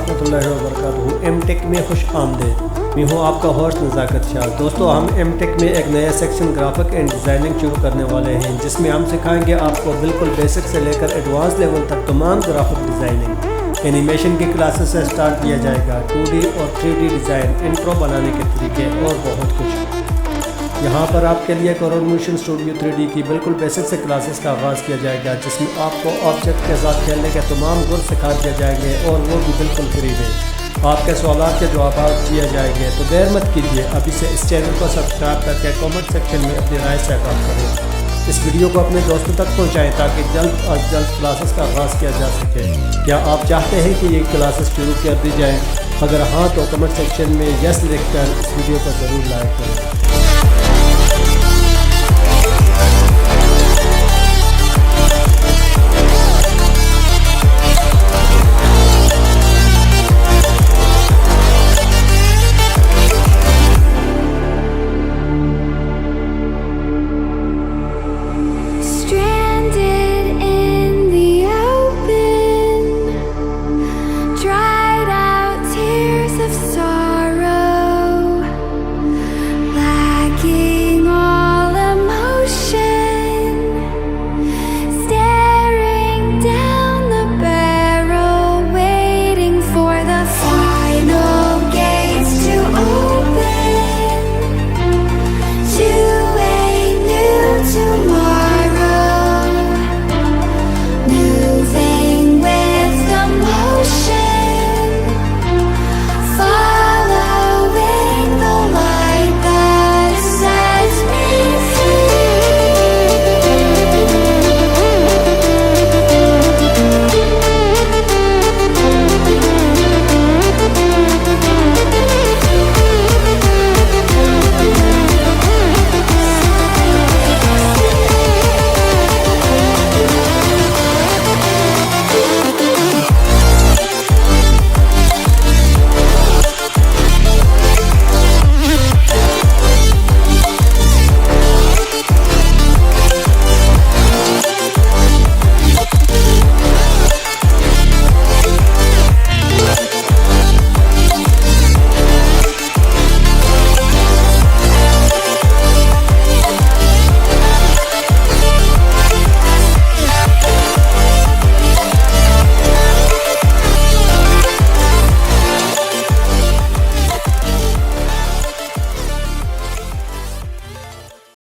रहमतुल्लाहि व बरकातुहू। एमटेक में खुश आमदीद। मैं हूँ आपका होस्ट नज़ाकत शाह। दोस्तों, हम एमटेक में एक नया सेक्शन ग्राफिक एंड डिज़ाइनिंग शुरू करने वाले हैं, जिसमें हम सिखाएंगे आपको बिल्कुल बेसिक से लेकर एडवांस लेवल तक तमाम ग्राफिक डिज़ाइनिंग। एनिमेशन की क्लासेस से स्टार्ट किया जाएगा, 2D और 3D डिज़ाइन, इंट्रो बनाने के तरीके और बहुत कुछ। यहाँ पर आपके लिए कोरल मोशन स्टूडियो 3D की बिल्कुल बेसिक से क्लासेस का आगाज़ किया जाएगा, जिसमें आपको ऑब्जेक्ट के साथ खेलने के तमाम गुर सिखा दिए जाएंगे और वो भी बिल्कुल फ्री में। आपके सवाल के जवाब दिए जाएंगे, तो देर मत कीजिए, अभी से इस चैनल को सब्सक्राइब करके कमेंट सेक्शन में अपनी राय से आगाह करें। इस वीडियो को अपने दोस्तों तक पहुँचाएँ ताकि जल्द अज जल्द क्लासेस का आगाज़ किया जा सके। क्या आप चाहते हैं कि ये क्लासेस शुरू कर दी जाएँ? अगर हाँ, तो कमेंट सेक्शन में यस लिखकर इस वीडियो को ज़रूर लाइक करें।